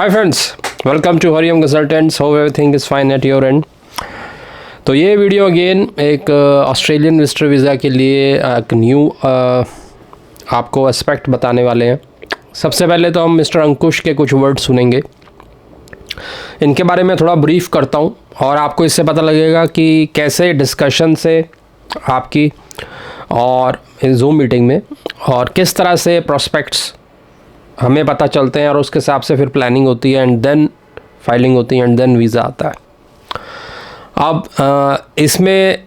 Hi friends, welcome to Hariom consultants. Hope everything is fine at your end. तो ये video again एक Australian visitor visa के लिए एक न्यू आपको एस्पेक्ट बताने वाले हैं। सबसे पहले तो हम मिस्टर अंकुश के कुछ वर्ड सुनेंगे, इनके बारे में थोड़ा ब्रीफ करता हूँ और आपको इससे पता लगेगा कि कैसे डिस्कशन से आपकी और जूम मीटिंग में और किस तरह से प्रोस्पेक्ट्स हमें पता चलते हैं और उसके हिसाब से फिर प्लानिंग होती है एंड देन फाइलिंग होती है एंड देन वीज़ा आता है। अब इसमें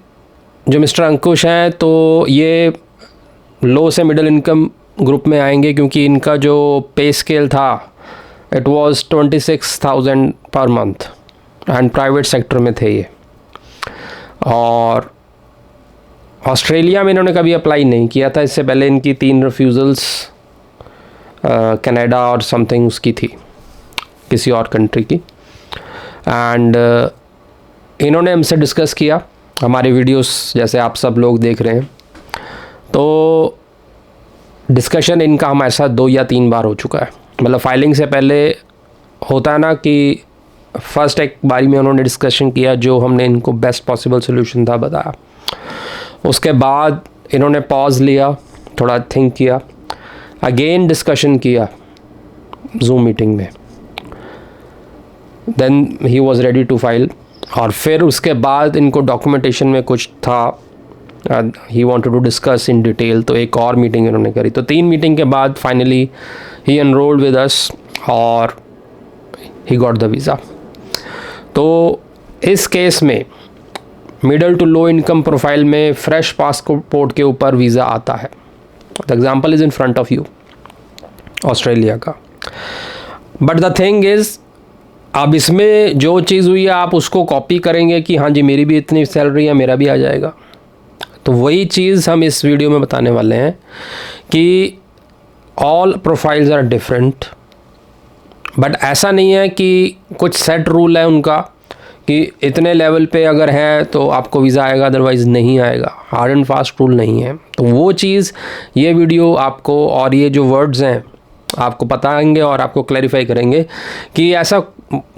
जो मिस्टर अंकुश हैं तो ये लो से मिडिल इनकम ग्रुप में आएंगे, क्योंकि इनका जो पे स्केल था it was 26,000 per month and private sector में थे ये। और ऑस्ट्रेलिया में इन्होंने कभी अप्लाई नहीं किया था, इससे पहले इनकी 3 रिफ्यूज़ल्स कनाडा और समथिंग उसकी थी, किसी और कंट्री की। एंड इन्होंने हमसे डिस्कस किया हमारे वीडियोस, जैसे आप सब लोग देख रहे हैं। तो डिस्कशन इनका हमारे साथ 2 या 3 बार हो चुका है। मतलब फाइलिंग से पहले होता है ना कि फर्स्ट एक बारी में उन्होंने डिस्कशन किया, जो हमने इनको बेस्ट पॉसिबल सोल्यूशन था बताया। उसके बाद इन्होंने पॉज लिया, थोड़ा थिंक किया, अगेन डिस्कशन किया जूम मीटिंग में, then he was ready to file. और फिर उसके बाद इनको डॉक्यूमेंटेशन में कुछ था, he wanted to discuss in detail, तो एक और मीटिंग इन्होंने करी। तो 3 मीटिंग के बाद finally he enrolled with us और ही गॉट द वीज़ा। तो इस केस में middle to low income profile में फ्रेश पासपोर्ट के ऊपर वीज़ा आता है। The example is in front of you, Australia का। बट द थिंग इज़, अब इसमें जो चीज़ हुई है आप उसको कॉपी करेंगे कि हाँ जी मेरी भी इतनी सैलरी है, मेरा भी आ जाएगा। तो वही चीज़ हम इस वीडियो में बताने वाले हैं कि all profiles are different, but ऐसा नहीं है कि कुछ सेट रूल है उनका कि इतने लेवल पे अगर है तो आपको वीज़ा आएगा, अदरवाइज़ नहीं आएगा। हार्ड एंड फास्ट रूल नहीं है। तो वो चीज़ ये वीडियो आपको और ये जो वर्ड्स हैं आपको बताएंगे और आपको क्लैरिफाई करेंगे कि ऐसा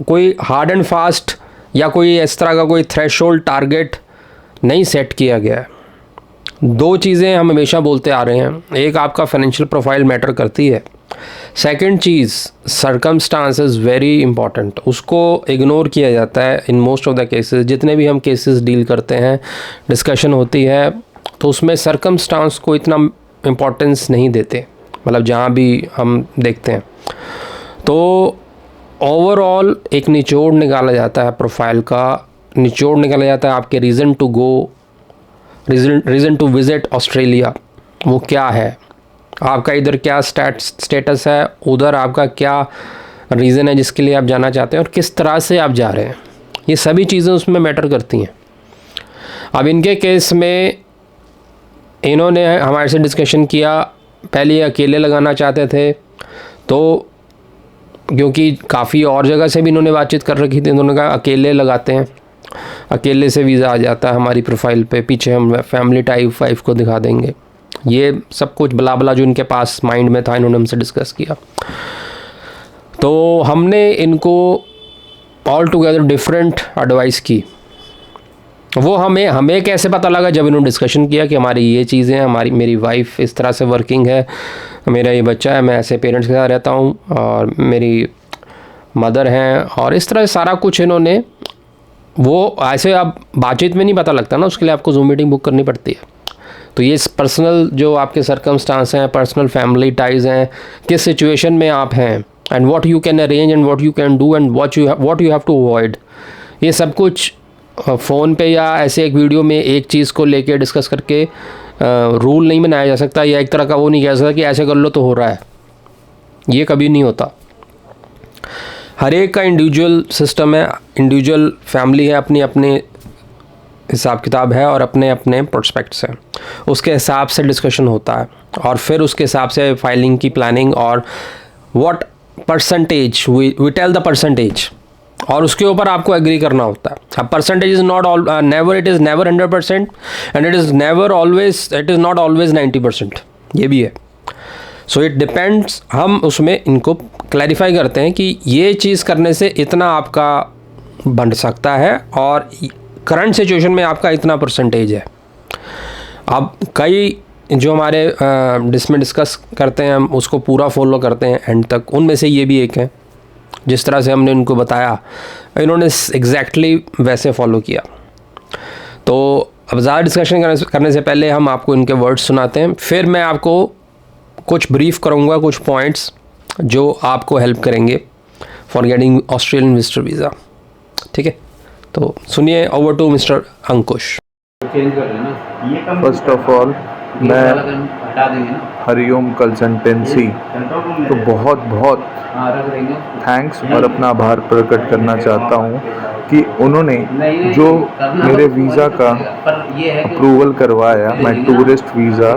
कोई हार्ड एंड फास्ट या कोई इस तरह का कोई थ्रेशोल्ड टारगेट नहीं सेट किया गया है। 2 चीज़ें हम हमेशा बोलते आ रहे हैं, एक आपका फाइनेंशियल प्रोफाइल मैटर करती है, second cheese circumstance is very important. उसको इग्नोर किया जाता है in most of the cases. जितने भी हम केसेस डील करते हैं, डिस्कशन होती है, तो उसमें सर्कमस्टांस को इतना इम्पोर्टेंस नहीं देते, मतलब जहाँ भी हम देखते हैं। तो ओवरऑल एक निचोड़ निकाला जाता है, प्रोफाइल का निचोड़ निकाला जाता है, आपके reason to go, reason to visit Australia वो क्या है, आपका इधर क्या स्टेटस है, उधर आपका क्या रीज़न है जिसके लिए आप जाना चाहते हैं, और किस तरह से आप जा रहे हैं। ये सभी चीज़ें उसमें मैटर करती हैं। अब इनके केस में इन्होंने हमारे से डिस्कशन किया, पहले ये अकेले लगाना चाहते थे, तो क्योंकि काफ़ी और जगह से भी इन्होंने बातचीत कर रखी थी, इन्होंने कहा अकेले लगाते हैं, अकेले से वीज़ा आ जाता है हमारी प्रोफाइल पे, पीछे हम फैमिली टाइप 5 को दिखा देंगे। ये सब कुछ बला बला जो इनके पास माइंड में था, इन्होंने हमसे डिस्कस किया। तो हमने इनको ऑल टुगेदर डिफरेंट एडवाइस की। वो हमें कैसे पता लगा, जब इन्होंने डिस्कशन किया कि हमारी ये चीज़ें, मेरी वाइफ इस तरह से वर्किंग है, मेरा ये बच्चा है, मैं ऐसे पेरेंट्स के साथ रहता हूँ, और मेरी मदर हैं, और इस तरह से सारा कुछ इन्होंने, वो ऐसे आप बातचीत में नहीं पता लगता ना, उसके लिए आपको जूम मीटिंग बुक करनी पड़ती है। तो ये पर्सनल जो आपके सर्कमस्टांस हैं, पर्सनल फैमिली टाइज़ हैं, किस सिचुएशन में आप हैं, and what you can arrange and what you can do and what you have to avoid, ये सब कुछ फ़ोन पे या ऐसे एक वीडियो में एक चीज़ को लेके डिस्कस करके रूल नहीं बनाया जा सकता, या एक तरह का वो नहीं कह सकता कि ऐसे कर लो तो हो रहा है। ये कभी नहीं होता। हर एक का इंडिविजुअल सिस्टम है, इंडिविजुअल फैमिली है, अपनी अपने हिसाब किताब है और अपने अपने प्रोस्पेक्ट्स हैं, उसके हिसाब से डिस्कशन होता है, और फिर उसके हिसाब से फाइलिंग की प्लानिंग और what percentage we tell the percentage, और उसके ऊपर आपको एग्री करना होता है। अब percentage is not never, it is never 100% and it is not always 90%, ये भी है। सो इट डिपेंड्स, हम उसमें इनको क्लैरिफाई करते हैं कि ये चीज़ करने से इतना आपका बन सकता है और करंट सिचुएशन में आपका इतना परसेंटेज है। अब कई जो हमारे जिसमें डिस्कस करते हैं हम उसको पूरा फॉलो करते हैं एंड तक, उनमें से ये भी एक है। जिस तरह से हमने उनको बताया इन्होंने एग्जैक्टली वैसे फॉलो किया। तो अब ज़्यादा डिस्कशन करने से पहले हम आपको इनके वर्ड्स सुनाते हैं, फिर मैं आपको कुछ ब्रीफ करूँगा, कुछ पॉइंट्स जो आपको हेल्प करेंगे for getting Australian visitor visa. ठीक है, तो सुनिए। Over to mister Ankush. First of all मैं हरिओम कंसल्टेंसी को बहुत बहुत थैंक्स और अपना आभार प्रकट करना चाहता हूँ कि उन्होंने जो मेरे वीज़ा का अप्रूवल करवाया, my tourist visa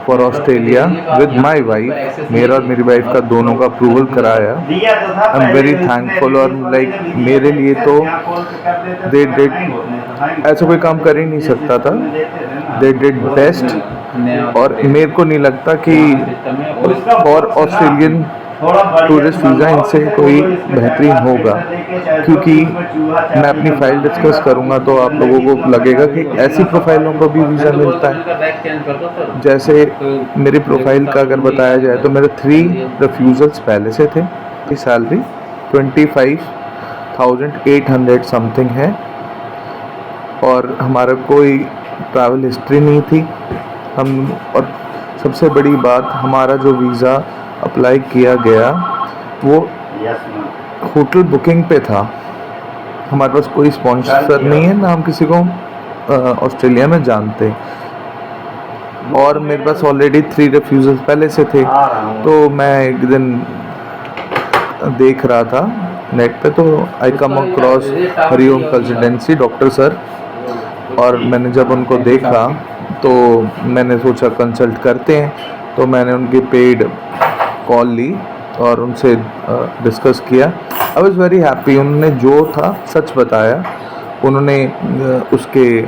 for Australia with my wife, मेरा और मेरी वाइफ का दोनों का अप्रूवल कराया। I am very thankful. और लाइक मेरे लिए तो दे डिड, ऐसा कोई काम कर ही नहीं सकता था, दे डिड बेस्ट। और मेरे को नहीं लगता कि फॉर ऑस्ट्रेलियन टूरिस्ट वीज़ा इनसे कोई बेहतरीन होगा, क्योंकि मैं अपनी फ़ाइल डिस्कस करूंगा तो आप लोगों को लगेगा कि ऐसी प्रोफाइलों को भी वीज़ा मिलता है। जैसे मेरी प्रोफाइल का अगर बताया जाए तो मेरे 3 रिफ्यूज़ल्स पहले से थे। की सैलरी 25,800 समथिंग है और हमारा कोई ट्रैवल हिस्ट्री नहीं थी। और सबसे बड़ी बात, हमारा जो वीज़ा अप्लाई किया गया वो होटल बुकिंग पे था। हमारे पास कोई स्पॉन्सर नहीं है, ना हम किसी को ऑस्ट्रेलिया में जानते। और मेरे पास ऑलरेडी 3 रिफ्यूज़ल्स पहले से थे। तो मैं एक दिन देख रहा था नेट पे, तो I come across Hariom consultancy doctor sir, और मैंने जब उनको देखा तो मैंने सोचा कंसल्ट करते हैं। तो मैंने उनकी पेड कॉल ली और उनसे डिस्कस किया। I was very happy. उन्होंने जो था सच बताया, उन्होंने उसके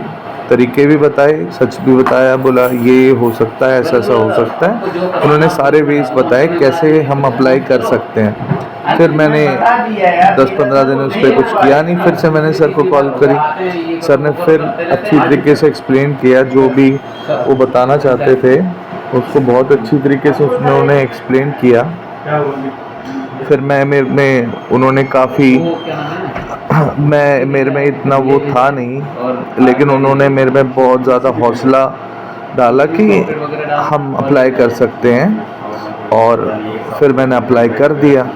तरीके भी बताए, सच भी बताया। बोला ये हो सकता है, ऐसा ऐसा हो सकता है। उन्होंने सारे वेज बताए कैसे हम अप्लाई कर सकते हैं। फिर मैंने 10-15 दिन उस पर कुछ किया नहीं, फिर से मैंने सर को कॉल करी। सर ने फिर अच्छी तरीके से एक्सप्लेन किया, जो भी वो बताना चाहते थे उसको बहुत अच्छी तरीके से उन्होंने एक्सप्लेन किया। फिर उन्होंने काफ़ी, मेरे में इतना वो था नहीं, लेकिन उन्होंने मेरे में बहुत ज़्यादा हौसला डाला कि हम अप्लाई कर सकते हैं। और फिर मैंने अप्लाई कर दिया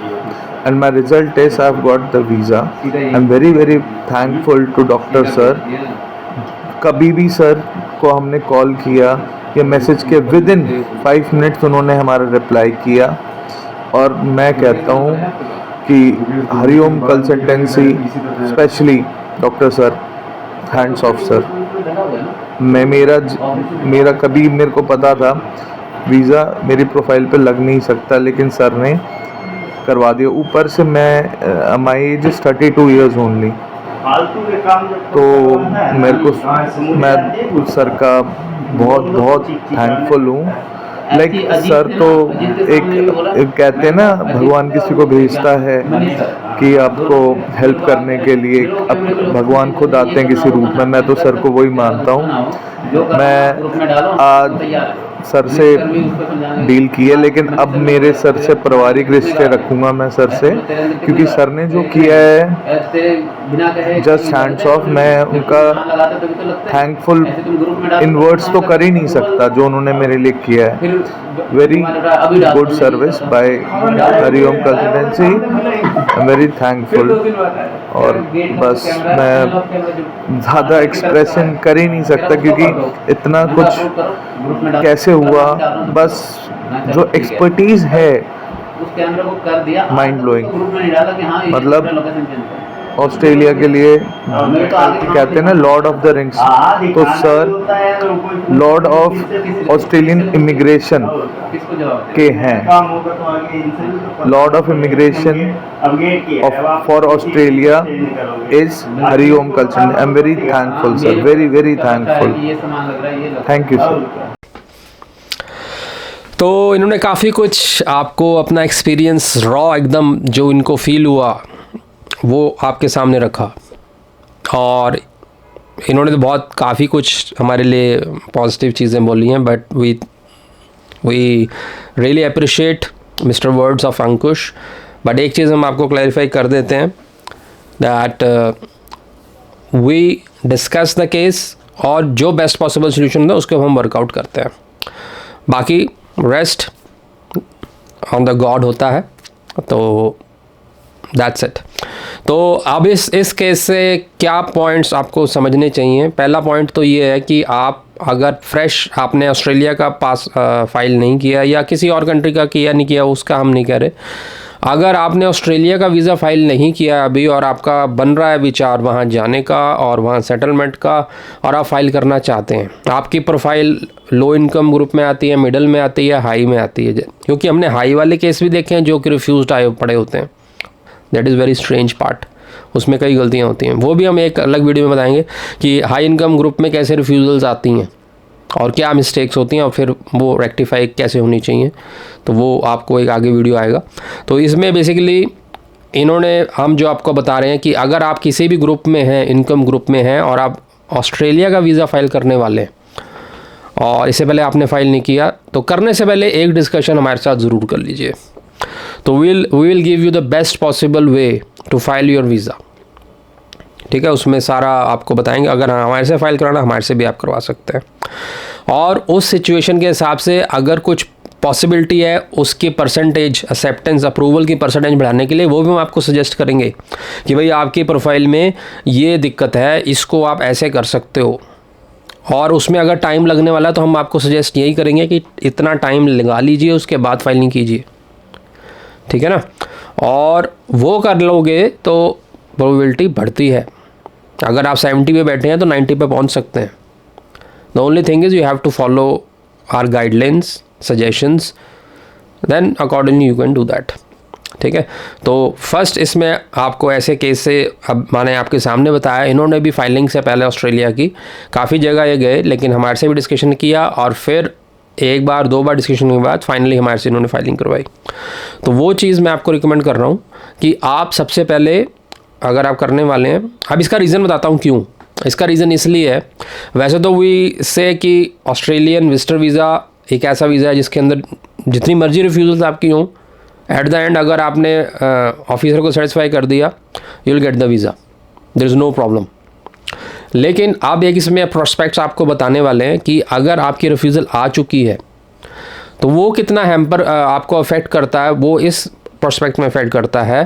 and my result is I've got the visa. I'm very very thankful to Dr. Sir. कभी भी सर को हमने कॉल किया या मैसेज किया, विद इन 5 मिनट्स उन्होंने हमारा रिप्लाई किया। और मैं कहता हूँ कि Hariom consultancy specially doctor sir, hands of sir. मेरा कभी, मेरे को पता था वीज़ा मेरी प्रोफाइल पे लग नहीं सकता, लेकिन सर ने करवा दिया। ऊपर से my age is 32 years only. तो मेरे को, मैं सर का बहुत बहुत थैंकफुल हूँ। लाइक सर तो एक कहते हैं ना, भगवान किसी को भेजता है कि आपको हेल्प करने के लिए, अब भगवान खुद आते हैं किसी रूप में। मैं तो सर को वही मानता हूँ। मैं आज सर से डील की है, लेकिन अब मेरे सर से पारिवारिक रिश्ते रखूँगा मैं सर से, क्योंकि सर ने जो किया है जस्ट हैंड्स ऑफ। मैं उनका थैंकफुल इन वर्ड्स तो कर ही नहीं सकता जो उन्होंने मेरे लिए किया है। Very good service by Hariom consultancy, I am very thankful. और बस मैं ज़्यादा एक्सप्रेशन कर ही नहीं सकता, क्योंकि इतना कुछ कैसे हुआ, बस जो एक्सपर्टीज़ है माइंड ब्लोइंग। मतलब ऑस्ट्रेलिया के लिए कहते हैं ना लॉर्ड ऑफ द रिंग्स, तो sir Lord of Australian immigration के हैं। Lord of immigration for Australia is Hariom culture. I am very thankful sir, very very thankful. Thank you sir. तो इन्होंने काफ़ी कुछ आपको अपना एक्सपीरियंस रॉ एकदम जो इनको फील हुआ वो आपके सामने रखा, और इन्होंने तो बहुत काफ़ी कुछ हमारे लिए पॉजिटिव चीज़ें बोली हैं, but we really appreciate mister words of Ankush. But एक चीज़ हम आपको क्लैरिफाई कर देते हैं that we discuss the case, और जो बेस्ट पॉसिबल सोल्यूशन था उसको हम वर्कआउट करते हैं, बाकी रेस्ट ऑन द गॉड होता है। तो दैट्स इट। तो अब इस केस से क्या पॉइंट्स आपको समझने चाहिए। पहला पॉइंट तो ये है कि आप अगर फ्रेश आपने ऑस्ट्रेलिया का पास फाइल नहीं किया या किसी और कंट्री का किया नहीं किया उसका हम नहीं कह रहे, अगर आपने ऑस्ट्रेलिया का वीज़ा फ़ाइल नहीं किया अभी और आपका बन रहा है विचार वहाँ जाने का और वहाँ सेटलमेंट का, और आप फाइल करना चाहते हैं, आपकी प्रोफाइल लो इनकम ग्रुप में आती है, मिडिल में आती है, हाई में आती है, क्योंकि हमने हाई वाले केस भी देखे हैं जो कि रिफ्यूज़ड आए पड़े होते हैं। That is very strange part, उसमें कई गलतियाँ होती हैं, वो भी हम एक अलग वीडियो में बताएंगे कि हाई इनकम ग्रुप में कैसे रिफ्यूज़ल्स आती हैं और क्या मिस्टेक्स होती हैं और फिर वो रेक्टिफाई कैसे होनी चाहिए, तो वो आपको एक आगे वीडियो आएगा। तो इसमें बेसिकली इन्होंने हम जो आपको बता रहे हैं कि अगर आप किसी भी ग्रुप में हैं, इनकम ग्रुप में हैं, और आप ऑस्ट्रेलिया का वीज़ा फ़ाइल करने वाले हैं और इससे पहले आपने फ़ाइल नहीं किया, तो करने से पहले एक डिस्कशन हमारे साथ ज़रूर कर लीजिए। तो we will give you the best possible way to file your visa, ठीक है। उसमें सारा आपको बताएंगे, अगर हमारे से फाइल कराना हमारे से भी आप करवा सकते हैं, और उस सिचुएशन के हिसाब से अगर कुछ पॉसिबिलिटी है उसकी परसेंटेज, एक्सेप्टेंस, अप्रूवल की परसेंटेज बढ़ाने के लिए वो भी हम आपको सजेस्ट करेंगे कि भाई आपकी प्रोफाइल में ये दिक्कत है, इसको आप ऐसे कर सकते हो, और उसमें अगर टाइम लगने वाला है तो हम आपको सजेस्ट यही करेंगे कि इतना टाइम लगा लीजिए, उसके बाद फाइलिंग कीजिए, ठीक है ना। और वो कर लोगे तो प्रोबेबिलिटी बढ़ती है। अगर आप 70 पे बैठे हैं तो 90 पे पहुंच सकते हैं। The only thing is you have to follow our guidelines, suggestions, then accordingly you can do that, ठीक है। तो फर्स्ट इसमें आपको ऐसे केस से, अब मैंने आपके सामने बताया, इन्होंने भी फाइलिंग से पहले ऑस्ट्रेलिया की काफ़ी जगह ये गए, लेकिन हमारे से भी डिस्कशन किया और फिर एक बार दो बार डिस्कशन के बाद फाइनली हमारे से इन्होंने फाइलिंग करवाई। तो वो चीज़ मैं आपको रिकमेंड कर रहा हूँ कि आप सबसे पहले अगर आप करने वाले हैं, अब इसका रीज़न बताता हूँ क्यों। इसका रीज़न इसलिए है, वैसे तो वी से कि ऑस्ट्रेलियन विजिटर वीज़ा एक ऐसा वीज़ा है जिसके अंदर जितनी मर्जी रिफ्यूज़ल्स आपकी हों, एट द एंड अगर आपने ऑफिसर को सेटिस्फाई कर दिया, you will get the visa, there is no problem. लेकिन अब एक इसमें प्रोस्पेक्ट्स आपको बताने वाले हैं कि अगर आपकी रिफ्यूज़ल आ चुकी है तो वो कितना हैम्पर आपको अफेक्ट करता है, वो इस प्रोस्पेक्ट में अफेक्ट करता है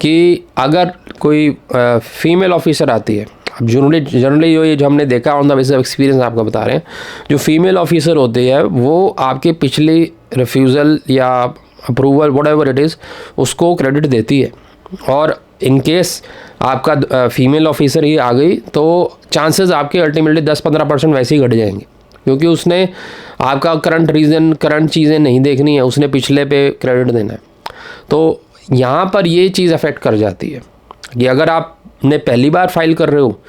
कि अगर कोई फीमेल ऑफिसर आती है, अब जनरली जो हमने देखा on the basis of experience आपको बता रहे हैं, जो फीमेल ऑफिसर होती है वो आपके पिछली रिफ्यूज़ल या approval what ever it is उसको क्रेडिट देती है, और इन केस आपका फीमेल ऑफिसर ही आ गई तो चांसेस आपके अल्टीमेटली 10-15% वैसे ही घट जाएंगे, क्योंकि उसने आपका करंट चीज़ें नहीं देखनी है, उसने पिछले पे क्रेडिट देना है। तो यहाँ पर ये चीज़ अफेक्ट कर जाती है कि अगर आपने पहली बार फाइल कर रहे हो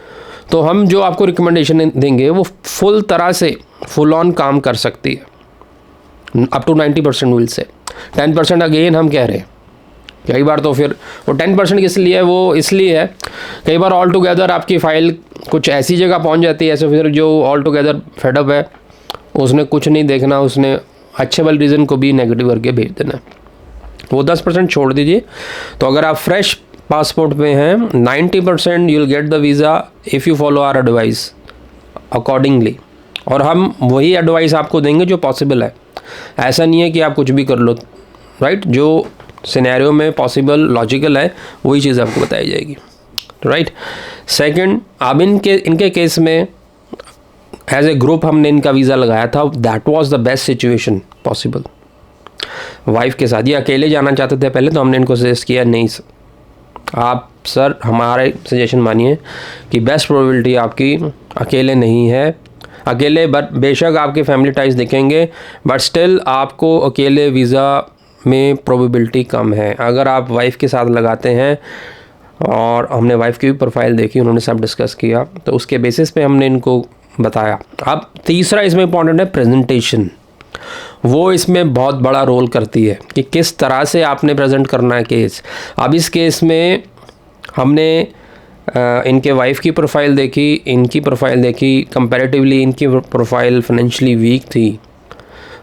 तो हम जो आपको रिकमेंडेशन देंगे वो फुल तरह से फुल ऑन काम कर सकती है, up to 90% will say. 10% again हम कह रहे हैं, कई बार तो फिर वो 10% किस लिए है, वो इसलिए है कई बार ऑल टुगेदर आपकी फ़ाइल कुछ ऐसी जगह पहुंच जाती है, ऐसे फिर जो ऑल टुगेदर फेडअप है उसने कुछ नहीं देखना, उसने अच्छे वाले रीज़न को भी नेगेटिव करके भेज देना है, वो 10% छोड़ दीजिए। तो अगर आप फ्रेश पासपोर्ट पे हैं 90% you will get the visa if you follow our advice accordingly, और हम वही एडवाइस आपको देंगे जो पॉसिबल है। ऐसा नहीं है कि आप कुछ भी कर लो, राइट, जो सिनेरियो में पॉसिबल लॉजिकल है वही चीज़ आपको बताई जाएगी, राइट। सेकंड, अब इनके केस में एज ए ग्रुप हमने इनका वीज़ा लगाया था, that was the best situation possible. Wife के साथ, ये अकेले जाना चाहते थे पहले, तो हमने इनको सजेस्ट किया नहीं आप सर हमारे सजेशन मानिए कि बेस्ट प्रोबेबिलिटी आपकी अकेले नहीं है, अकेले बेशक आपके फैमिली टाइज दिखेंगे बट स्टिल आपको अकेले वीज़ा में प्रोबेबिलिटी कम है। अगर आप वाइफ के साथ लगाते हैं, और हमने वाइफ की भी प्रोफाइल देखी, उन्होंने सब डिस्कस किया, तो उसके बेसिस पे हमने इनको बताया। अब तीसरा इसमें इंपॉर्टेंट है प्रेजेंटेशन। वो इसमें बहुत बड़ा रोल करती है कि किस तरह से आपने प्रेजेंट करना है केस। अब इस केस में हमने इनके वाइफ की प्रोफाइल देखी, इनकी प्रोफाइल देखी, कंपैरेटिवली इनकी प्रोफाइल फाइनेंशियली वीक थी,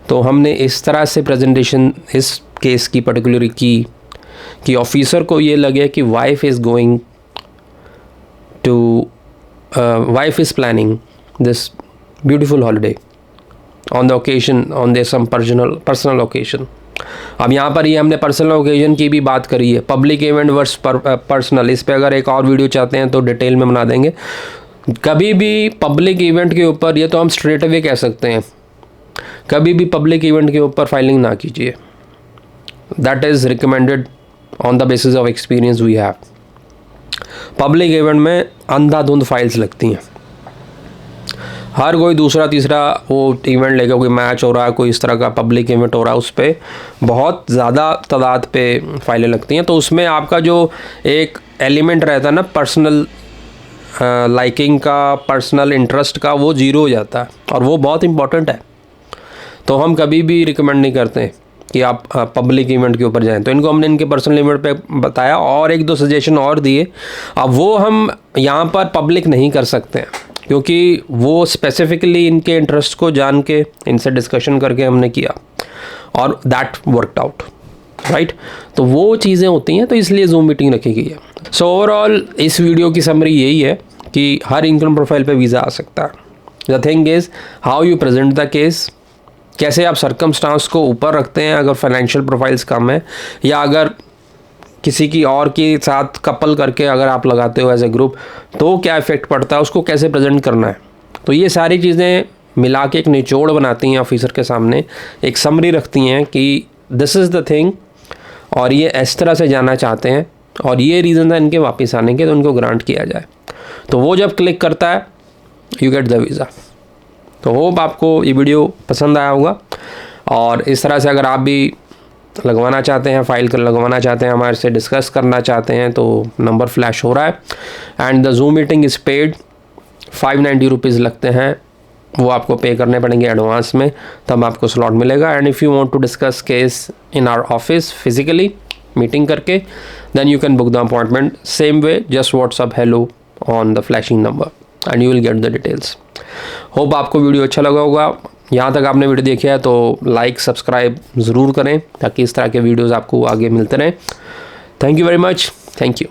तो हमने इस तरह से प्रेजेंटेशन इस केस की पर्टिकुलरली की कि ऑफिसर को ये लगे कि wife is going to wife is planning this beautiful holiday on the occasion, on the some personal occasion. अब यहाँ पर ये हमने पर्सनल ओकेजन की भी बात करी है, पब्लिक इवेंट वर्स पर्सनल। इस पे अगर एक और वीडियो चाहते हैं तो डिटेल में बना देंगे। कभी भी पब्लिक इवेंट के ऊपर, ये तो हम स्ट्रेट अवे कह सकते हैं, कभी भी पब्लिक इवेंट के ऊपर फाइलिंग ना कीजिए। That is recommended on the basis of experience we have. Public event में अंधाधुंध फाइल्स लगती हैं, हर कोई दूसरा तीसरा वो इवेंट लेकर, कोई मैच हो रहा है, कोई इस तरह का पब्लिक इवेंट हो रहा है, उस पर बहुत ज़्यादा तादाद पे फाइलें लगती हैं। तो उसमें आपका जो एक एलिमेंट रहता है ना पर्सनल लाइकिंग का, पर्सनल इंटरेस्ट का, वो ज़ीरो हो जाता है और वो बहुत इम्पॉर्टेंट है। तो हम कभी भी रिकमेंड नहीं करते कि आप पब्लिक इवेंट के ऊपर जाएं। तो इनको हमने इनके पर्सनल इवेंट पे बताया और एक दो सजेशन और दिए। अब वो हम यहाँ पर पब्लिक नहीं कर सकते हैं क्योंकि वो स्पेसिफिकली इनके इंटरेस्ट को जान के इनसे डिस्कशन करके हमने किया और दैट वर्कड आउट, राइट। तो वो चीज़ें होती हैं, तो इसलिए जूम मीटिंग रखी गई है। सो ओवरऑल इस वीडियो की समरी यही है कि हर इनकम प्रोफाइल पे वीज़ा आ सकता है। The thing is how you present the case, कैसे आप सर्कमस्टांस को ऊपर रखते हैं अगर फाइनेंशियल प्रोफाइल्स कम है, या अगर किसी की और के साथ कपल करके अगर आप लगाते हो एज ए ग्रुप तो क्या इफ़ेक्ट पड़ता है, उसको कैसे प्रेजेंट करना है। तो ये सारी चीज़ें मिला के एक निचोड़ बनाती हैं ऑफिसर के सामने, एक समरी रखती हैं कि दिस इज़ द थिंग और ये इस तरह से जाना चाहते हैं और ये रीज़न है इनके वापस आने के, तो उनको ग्रांट किया जाए। तो वो जब क्लिक करता है यू गेट द वीज़ा। तो होप आपको ये वीडियो पसंद आया होगा और इस तरह से अगर आप भी लगवाना चाहते हैं, फाइल कर लगवाना चाहते हैं, हमारे से डिस्कस करना चाहते हैं, तो नंबर फ्लैश हो रहा है। And the zoom meeting is paid, 590 rupees लगते हैं, वो आपको पे करने पड़ेंगे एडवांस में, तब आपको स्लॉट मिलेगा। And if you want to discuss case in our office physically meeting करके, then you can book the appointment same way, just WhatsApp hello on the flashing number and you will get the details. Hope आपको video अच्छा लगा होगा। यहाँ तक आपने video देखा है तो लाइक सब्सक्राइब ज़रूर करें ताकि इस तरह के वीडियोज़ आपको आगे मिलते रहें। Thank you very much, thank you.